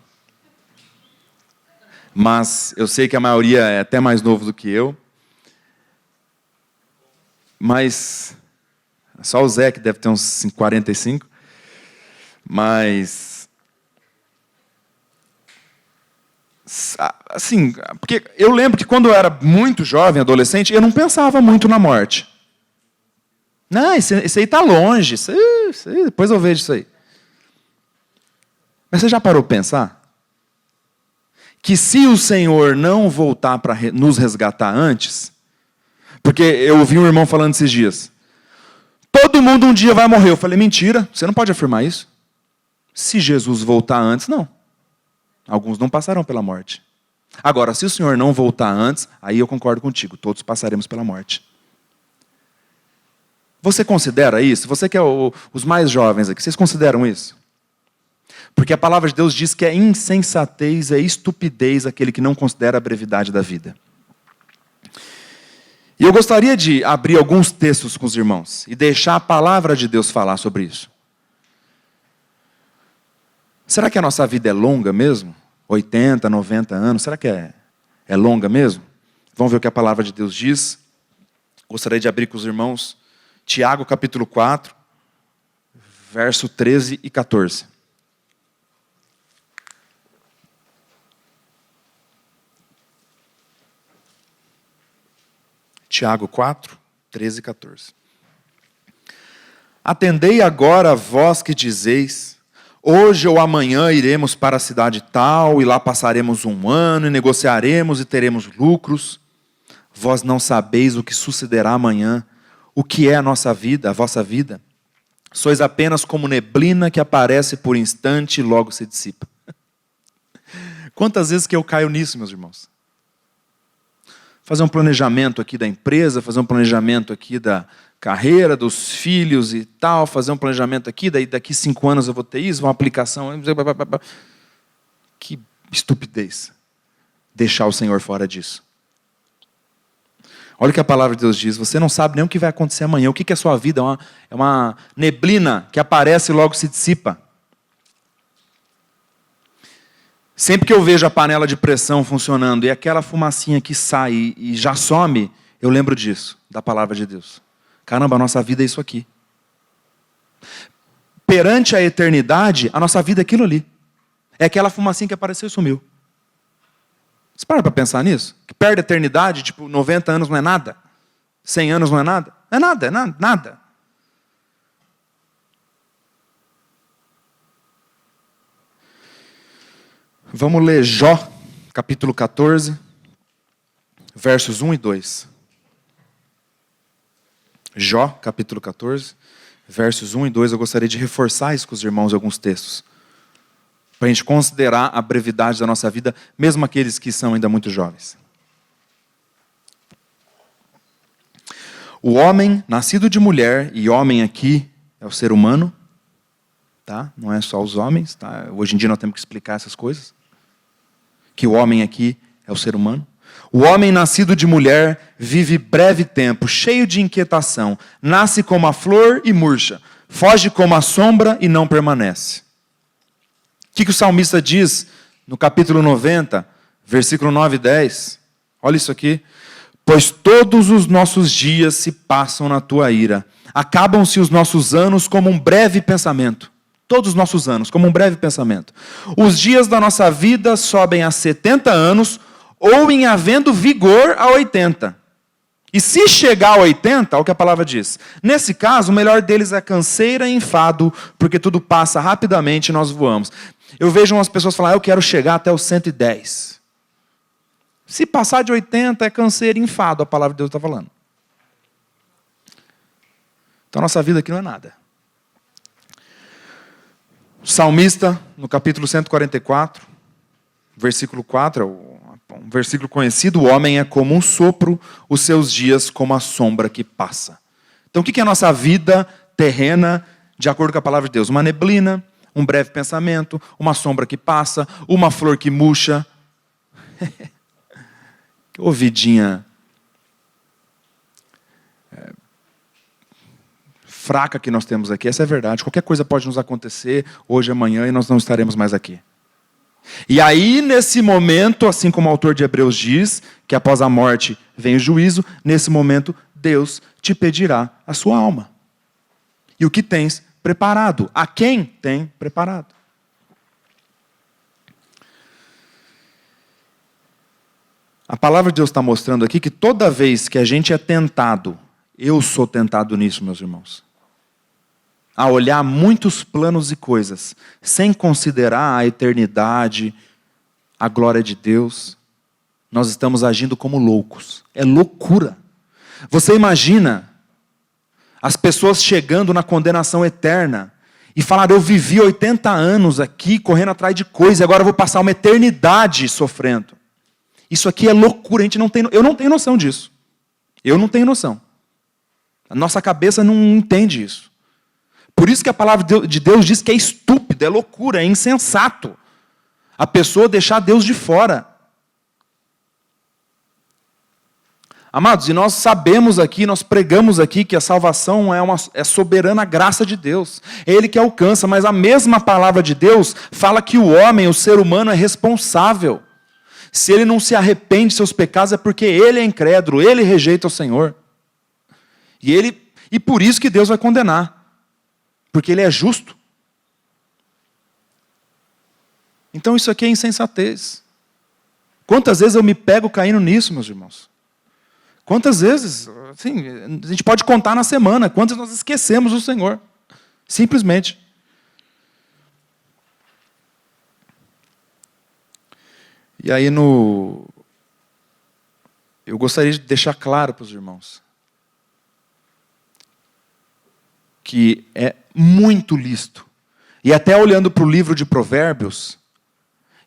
Mas eu sei que a maioria é até mais novo do que eu. Mas só o Zé que deve ter uns 45. Mas assim, porque eu lembro que quando eu era muito jovem, adolescente, eu não pensava muito na morte. Não, isso aí está longe. Isso aí, depois eu vejo isso aí. Mas você já parou para pensar? Que se o Senhor não voltar para nos resgatar antes, porque eu ouvi um irmão falando esses dias, todo mundo um dia vai morrer. Eu falei, mentira, você não pode afirmar isso. Se Jesus voltar antes, não. Alguns não passarão pela morte. Agora, se o Senhor não voltar antes, aí eu concordo contigo, todos passaremos pela morte. Você considera isso? Você que é os mais jovens aqui, vocês consideram isso? Porque a palavra de Deus diz que é insensatez, é estupidez aquele que não considera a brevidade da vida. E eu gostaria de abrir alguns textos com os irmãos e deixar a palavra de Deus falar sobre isso. Será que a nossa vida é longa mesmo? 80, 90 anos, será que é longa mesmo? Vamos ver o que a palavra de Deus diz. Gostaria de abrir com os irmãos Tiago capítulo 4, verso 13 e 14. Tiago 4, 13 e 14. Atendei agora vós que dizeis, hoje ou amanhã iremos para a cidade tal, e lá passaremos um ano, e negociaremos e teremos lucros. Vós não sabeis o que sucederá amanhã, o que é a nossa vida, a vossa vida. Sois apenas como neblina que aparece por instante e logo se dissipa. Quantas vezes que eu caio nisso, meus irmãos? Fazer um planejamento aqui da empresa, fazer um planejamento aqui da carreira, dos filhos e tal, fazer um planejamento aqui, daí daqui 5 anos eu vou ter isso, uma aplicação. Que estupidez. Deixar o Senhor fora disso. Olha o que a palavra de Deus diz, você não sabe nem o que vai acontecer amanhã. O que é a sua vida? É uma neblina que aparece e logo se dissipa. Sempre que eu vejo a panela de pressão funcionando e aquela fumacinha que sai e já some, eu lembro disso, da palavra de Deus. Caramba, a nossa vida é isso aqui. Perante a eternidade, a nossa vida é aquilo ali. É aquela fumacinha que apareceu e sumiu. Você para pensar nisso? Que perde a eternidade, tipo, 90 anos não é nada? 100 anos não é nada? É nada, nada. Vamos ler Jó, capítulo 14, versos 1 e 2. Jó, capítulo 14, versos 1 e 2. Eu gostaria de reforçar isso com os irmãos em alguns textos. Para a gente considerar a brevidade da nossa vida, mesmo aqueles que são ainda muito jovens. O homem, nascido de mulher, e homem aqui é o ser humano, tá? Não é só os homens, tá? Hoje em dia nós temos que explicar essas coisas. Que o homem aqui é o ser humano. O homem nascido de mulher vive breve tempo, cheio de inquietação. Nasce como a flor e murcha. Foge como a sombra e não permanece. O que o salmista diz no capítulo 90, versículo 9 e 10? Olha isso aqui. Pois todos os nossos dias se passam na tua ira. Acabam-se os nossos anos como um breve pensamento. Todos os nossos anos, como um breve pensamento. Os dias da nossa vida sobem a 70 anos, ou em havendo vigor a 80. E se chegar a 80, olha o que a palavra diz. Nesse caso, o melhor deles é canseira e enfado, porque tudo passa rapidamente e nós voamos. Eu vejo umas pessoas falar, eu quero chegar até os 110. Se passar de 80, é canseira e enfado, a palavra de Deus está falando. Então, a nossa vida aqui não é nada. O salmista, no capítulo 144, versículo 4, um versículo conhecido, o homem é como um sopro, os seus dias como a sombra que passa. Então, o que é a nossa vida terrena, de acordo com a palavra de Deus? Uma neblina, um breve pensamento, uma sombra que passa, uma flor que murcha. Que ouvidinha fraca que nós temos aqui, essa é a verdade. Qualquer coisa pode nos acontecer hoje, amanhã, e nós não estaremos mais aqui. E aí, nesse momento, assim como o autor de Hebreus diz, que após a morte vem o juízo, nesse momento, Deus te pedirá a sua alma. E o que tens preparado? A quem tem preparado? A palavra de Deus está mostrando aqui que toda vez que a gente é tentado, eu sou tentado nisso, meus irmãos, a olhar muitos planos e coisas, sem considerar a eternidade, a glória de Deus, nós estamos agindo como loucos. É loucura. Você imagina as pessoas chegando na condenação eterna e falar, eu vivi 80 anos aqui correndo atrás de coisa, e agora eu vou passar uma eternidade sofrendo. Isso aqui é loucura, eu não tenho noção disso. Eu não tenho noção. A nossa cabeça não entende isso. Por isso que a palavra de Deus diz que é estúpido, é loucura, é insensato a pessoa deixar Deus de fora. Amados, e nós sabemos aqui, nós pregamos aqui que a salvação é soberana graça de Deus. É Ele que alcança, mas a mesma palavra de Deus fala que o homem, o ser humano, é responsável. Se ele não se arrepende de seus pecados, é porque ele é incrédulo, ele rejeita o Senhor. E por isso que Deus vai condenar. Porque Ele é justo. Então isso aqui é insensatez. Quantas vezes eu me pego caindo nisso, meus irmãos? Quantas vezes? Assim, a gente pode contar na semana. Quantas nós esquecemos o Senhor? Simplesmente. E aí eu gostaria de deixar claro para os irmãos que é muito lícito. E até olhando para o livro de Provérbios,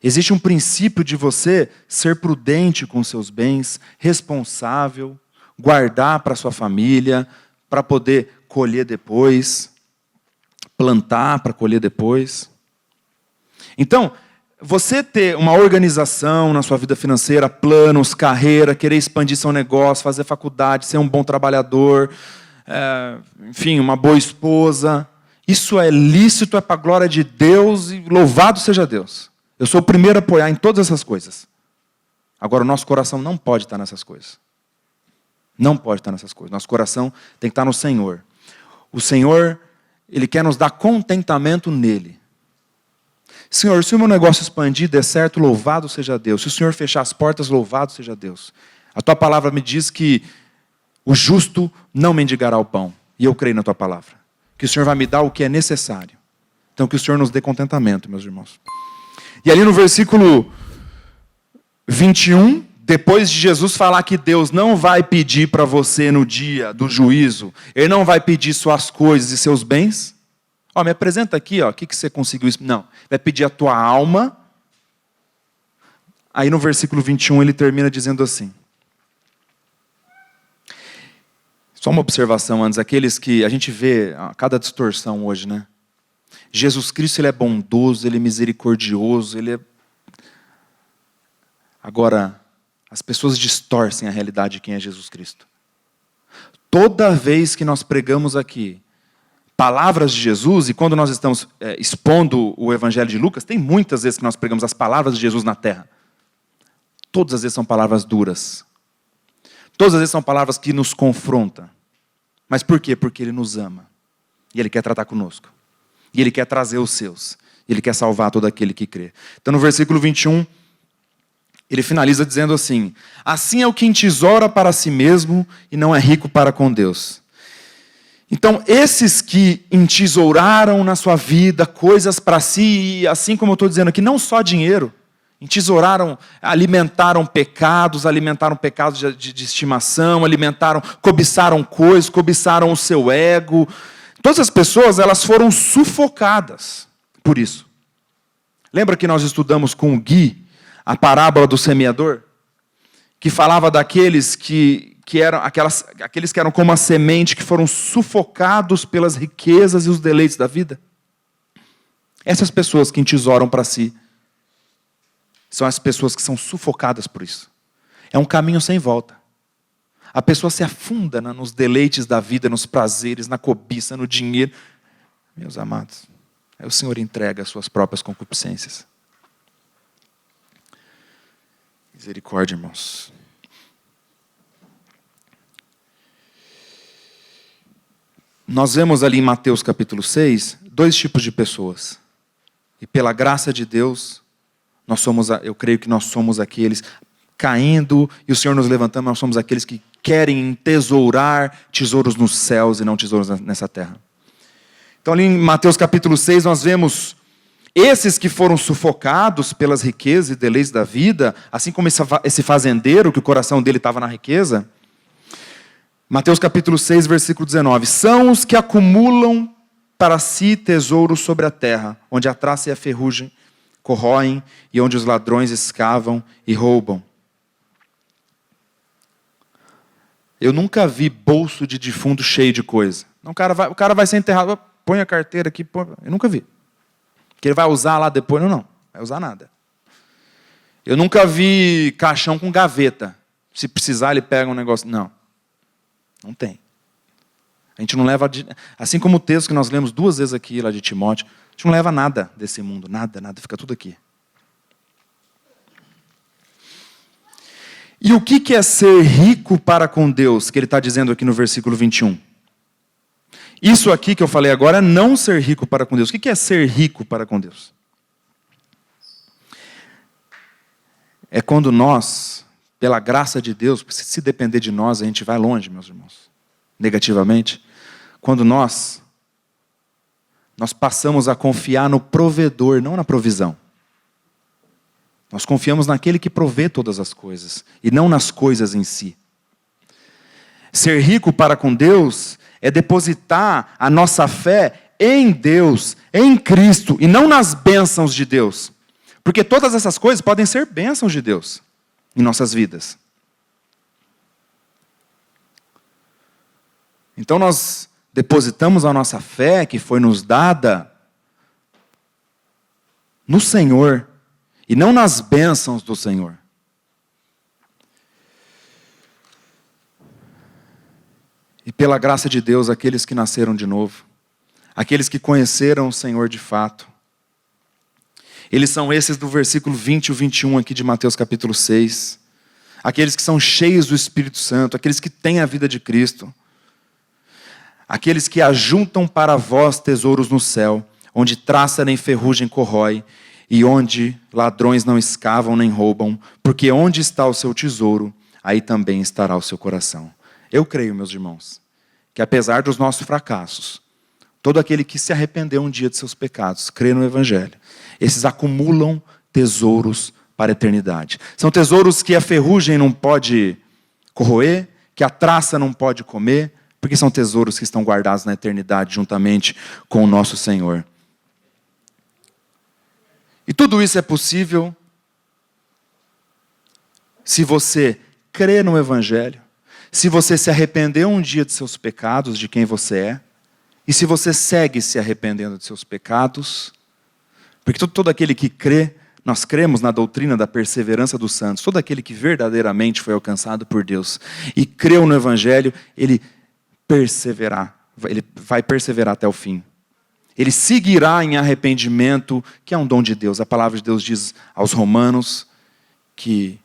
existe um princípio de você ser prudente com seus bens, responsável, guardar para sua família, para poder colher depois, plantar para colher depois. Então, você ter uma organização na sua vida financeira, planos, carreira, querer expandir seu negócio, fazer faculdade, ser um bom trabalhador, enfim, uma boa esposa, isso é lícito, é para a glória de Deus e louvado seja Deus. Eu sou o primeiro a apoiar em todas essas coisas. Agora, o nosso coração não pode estar nessas coisas. Não pode estar nessas coisas. Nosso coração tem que estar no Senhor. O Senhor, Ele quer nos dar contentamento nele. Senhor, se o meu negócio expandir, der certo, louvado seja Deus. Se o Senhor fechar as portas, louvado seja Deus. A Tua palavra me diz que o justo não mendigará o pão. E eu creio na Tua palavra. Que o Senhor vai me dar o que é necessário. Então que o Senhor nos dê contentamento, meus irmãos. E ali no versículo 21, depois de Jesus falar que Deus não vai pedir para você no dia do juízo, Ele não vai pedir suas coisas e seus bens. Me apresenta aqui, o que você conseguiu. Não, vai pedir a tua alma. Aí no versículo 21 ele termina dizendo assim. Só uma observação antes, aqueles que a gente vê cada distorção hoje, né? Jesus Cristo, ele é bondoso, ele é misericordioso, ele é... Agora, as pessoas distorcem a realidade de quem é Jesus Cristo. Toda vez que nós pregamos aqui palavras de Jesus, e quando nós estamos expondo o Evangelho de Lucas, tem muitas vezes que nós pregamos as palavras de Jesus na terra. Todas as vezes são palavras duras. Todas as vezes são palavras que nos confrontam. Mas por quê? Porque Ele nos ama. E Ele quer tratar conosco. E Ele quer trazer os seus. E Ele quer salvar todo aquele que crê. Então no versículo 21, ele finaliza dizendo assim: assim é o que entesoura para si mesmo e não é rico para com Deus. Então, esses que entesouraram na sua vida coisas para si, e assim como eu estou dizendo aqui, não só dinheiro, entesouraram, alimentaram pecados de estimação, cobiçaram coisas, cobiçaram o seu ego. Todas as pessoas, elas foram sufocadas por isso. Lembra que nós estudamos com o Gui a parábola do semeador? Que falava daqueles que eram como a semente, que foram sufocados pelas riquezas e os deleites da vida. Essas pessoas que entesouram para si são as pessoas que são sufocadas por isso. É um caminho sem volta. A pessoa se afunda nos deleites da vida, nos prazeres, na cobiça, no dinheiro. Meus amados, aí o Senhor entrega as suas próprias concupiscências. Misericórdia, irmãos. Nós vemos ali em Mateus capítulo 6, 2 tipos de pessoas. E pela graça de Deus, eu creio que nós somos aqueles caindo e o Senhor nos levantando, nós somos aqueles que querem entesourar tesouros nos céus e não tesouros nessa terra. Então ali em Mateus capítulo 6 nós vemos esses que foram sufocados pelas riquezas e deleites da vida, assim como esse fazendeiro, que o coração dele estava na riqueza. Mateus capítulo 6, versículo 19. São os que acumulam para si tesouros sobre a terra, onde a traça e a ferrugem corroem, e onde os ladrões escavam e roubam. Eu nunca vi bolso de defunto cheio de coisa. O cara vai ser enterrado, põe a carteira aqui, eu nunca vi. Que ele vai usar lá depois, não vai usar nada. Eu nunca vi caixão com gaveta. Se precisar, ele pega um negócio. Não tem. A gente não leva, assim como o texto que nós lemos 2 vezes aqui, lá de Timóteo, a gente não leva nada desse mundo, nada, fica tudo aqui. E o que é ser rico para com Deus, que ele está dizendo aqui no versículo 21? Isso aqui que eu falei agora é não ser rico para com Deus. O que é ser rico para com Deus? É quando nós, pela graça de Deus, porque se depender de nós, a gente vai longe, meus irmãos, negativamente. Quando nós passamos a confiar no provedor, não na provisão. Nós confiamos naquele que provê todas as coisas, e não nas coisas em si. Ser rico para com Deus é depositar a nossa fé em Deus, em Cristo, e não nas bênçãos de Deus. Porque todas essas coisas podem ser bênçãos de Deus em nossas vidas. Então nós depositamos a nossa fé, que foi nos dada no Senhor, e não nas bênçãos do Senhor. E pela graça de Deus, aqueles que nasceram de novo, aqueles que conheceram o Senhor de fato, eles são esses do versículo 20 e 21 aqui de Mateus capítulo 6. Aqueles que são cheios do Espírito Santo, aqueles que têm a vida de Cristo. Aqueles que ajuntam para vós tesouros no céu, onde traça nem ferrugem corrói, e onde ladrões não escavam nem roubam, porque onde está o seu tesouro, aí também estará o seu coração. Eu creio, meus irmãos, que apesar dos nossos fracassos, todo aquele que se arrependeu um dia de seus pecados, crê no Evangelho, esses acumulam tesouros para a eternidade. São tesouros que a ferrugem não pode corroer, que a traça não pode comer, porque são tesouros que estão guardados na eternidade juntamente com o nosso Senhor. E tudo isso é possível se você crê no Evangelho, se você se arrependeu um dia de seus pecados, de quem você é, E se você segue se arrependendo de seus pecados, porque todo aquele que crê, nós cremos na doutrina da perseverança dos santos, todo aquele que verdadeiramente foi alcançado por Deus e creu no Evangelho, ele vai perseverar até o fim. Ele seguirá em arrependimento, que é um dom de Deus. A palavra de Deus diz aos Romanos que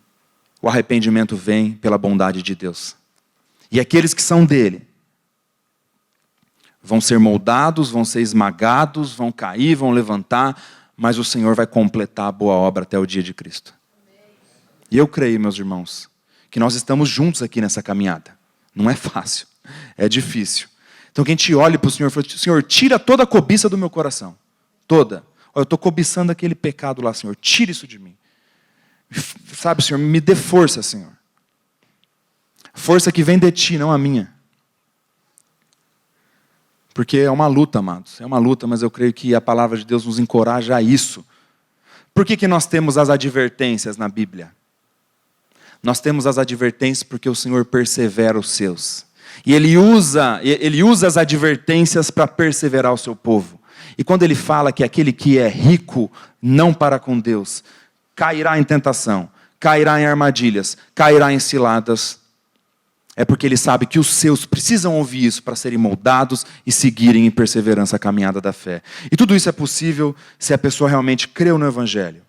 o arrependimento vem pela bondade de Deus. E aqueles que são dele vão ser moldados, vão ser esmagados, vão cair, vão levantar, mas o Senhor vai completar a boa obra até o dia de Cristo. E eu creio, meus irmãos, que nós estamos juntos aqui nessa caminhada. Não é fácil, é difícil. Então que a gente olhe para o Senhor e fale: Senhor, tira toda a cobiça do meu coração. Toda. Eu estou cobiçando aquele pecado lá, Senhor. Tira isso de mim. Sabe, Senhor, me dê força, Senhor. Força que vem de Ti, não a minha. Porque é uma luta, amados. É uma luta, mas eu creio que a palavra de Deus nos encoraja a isso. Por que nós temos as advertências na Bíblia? Nós temos as advertências porque o Senhor persevera os seus. E Ele usa as advertências para perseverar o seu povo. E quando Ele fala que aquele que é rico não para com Deus, cairá em tentação, cairá em armadilhas, cairá em ciladas, é porque Ele sabe que os seus precisam ouvir isso para serem moldados e seguirem em perseverança a caminhada da fé. E tudo isso é possível se a pessoa realmente creu no Evangelho.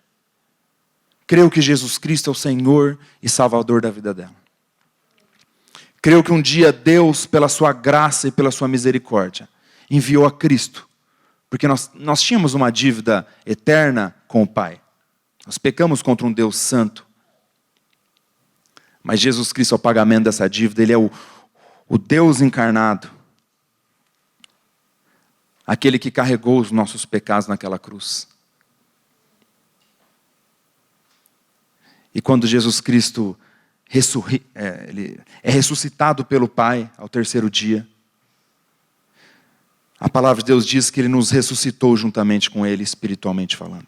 Creu que Jesus Cristo é o Senhor e Salvador da vida dela. Creu que um dia Deus, pela sua graça e pela sua misericórdia, enviou a Cristo. Porque nós tínhamos uma dívida eterna com o Pai. Nós pecamos contra um Deus santo. Mas Jesus Cristo, ao pagamento dessa dívida, Ele é o Deus encarnado. Aquele que carregou os nossos pecados naquela cruz. E quando Jesus Cristo ele é ressuscitado pelo Pai ao terceiro dia, a palavra de Deus diz que Ele nos ressuscitou juntamente com Ele, espiritualmente falando.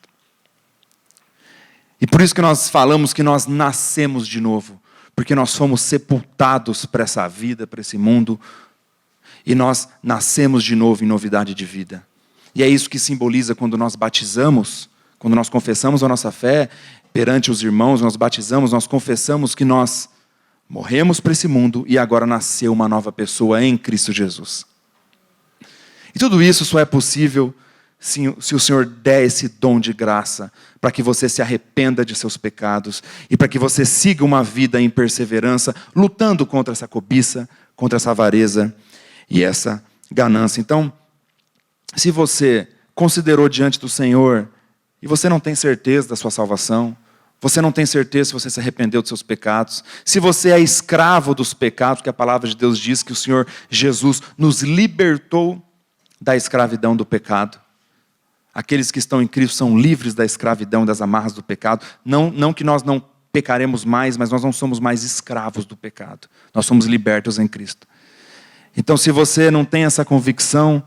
E por isso que nós falamos que nós nascemos de novo, porque nós fomos sepultados para essa vida, para esse mundo, e nós nascemos de novo em novidade de vida. E é isso que simboliza quando nós batizamos, quando nós confessamos a nossa fé perante os irmãos, nós batizamos, nós confessamos que nós morremos para esse mundo e agora nasceu uma nova pessoa em Cristo Jesus. E tudo isso só é possível se o Senhor der esse dom de graça, para que você se arrependa de seus pecados e para que você siga uma vida em perseverança, lutando contra essa cobiça, contra essa avareza e essa ganância. Então, se você considerou diante do Senhor e você não tem certeza da sua salvação, você não tem certeza se você se arrependeu dos seus pecados, se você é escravo dos pecados, porque a palavra de Deus diz que o Senhor Jesus nos libertou da escravidão do pecado. Aqueles que estão em Cristo são livres da escravidão, das amarras do pecado. Não que nós não pecaremos mais, mas nós não somos mais escravos do pecado. Nós somos libertos em Cristo. Então, se você não tem essa convicção,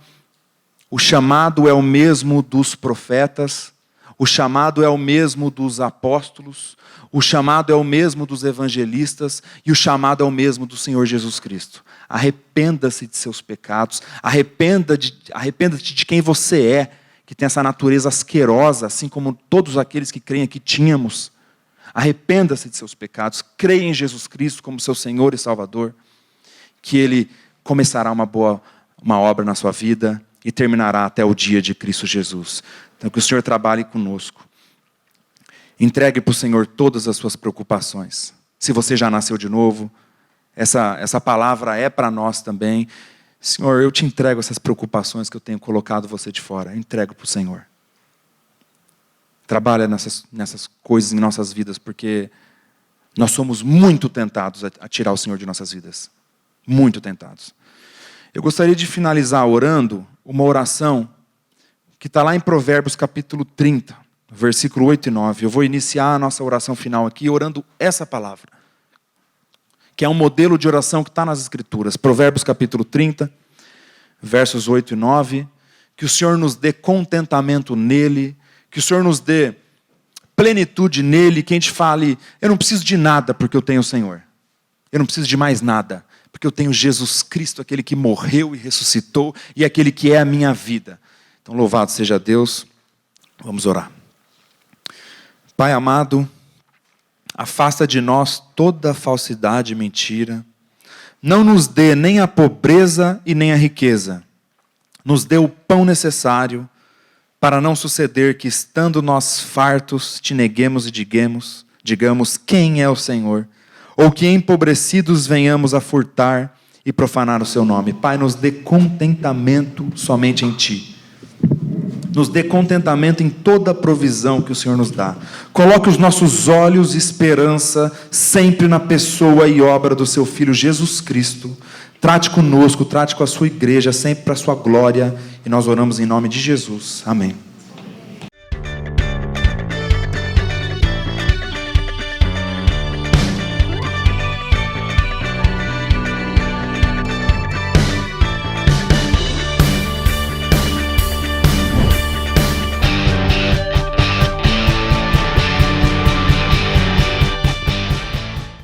o chamado é o mesmo dos profetas, o chamado é o mesmo dos apóstolos, o chamado é o mesmo dos evangelistas e o chamado é o mesmo do Senhor Jesus Cristo. Arrependa-se de seus pecados, arrependa-te de quem você é, que tem essa natureza asquerosa, assim como todos aqueles que creem aqui tínhamos. Arrependa-se de seus pecados, creia em Jesus Cristo como seu Senhor e Salvador, que Ele começará uma obra na sua vida e terminará até o dia de Cristo Jesus. Então, que o Senhor trabalhe conosco. Entregue para o Senhor todas as suas preocupações. Se você já nasceu de novo, essa palavra é para nós também. Senhor, eu te entrego essas preocupações que eu tenho colocado você de fora. Eu entrego para o Senhor. Trabalha nessas coisas em nossas vidas, porque nós somos muito tentados a tirar o Senhor de nossas vidas. Muito tentados. Eu gostaria de finalizar orando uma oração que está lá em Provérbios capítulo 30, versículo 8 e 9. Eu vou iniciar a nossa oração final aqui orando essa palavra, que é um modelo de oração que está nas Escrituras. Provérbios capítulo 30, versos 8 e 9. Que o Senhor nos dê contentamento nele, que o Senhor nos dê plenitude nele, que a gente fale, eu não preciso de nada porque eu tenho o Senhor. Eu não preciso de mais nada, porque eu tenho Jesus Cristo, aquele que morreu e ressuscitou, e aquele que é a minha vida. Então, louvado seja Deus. Vamos orar. Pai amado, afasta de nós toda falsidade e mentira. Não nos dê nem a pobreza e nem a riqueza. Nos dê o pão necessário, para não suceder que, estando nós fartos, te neguemos e digamos quem é o Senhor, ou que empobrecidos venhamos a furtar e profanar o seu nome. Pai, nos dê contentamento somente em Ti. Nos dê contentamento em toda a provisão que o Senhor nos dá. Coloque os nossos olhos e esperança sempre na pessoa e obra do Seu Filho Jesus Cristo. Trate conosco, trate com a sua igreja, sempre para a sua glória. E nós oramos em nome de Jesus. Amém.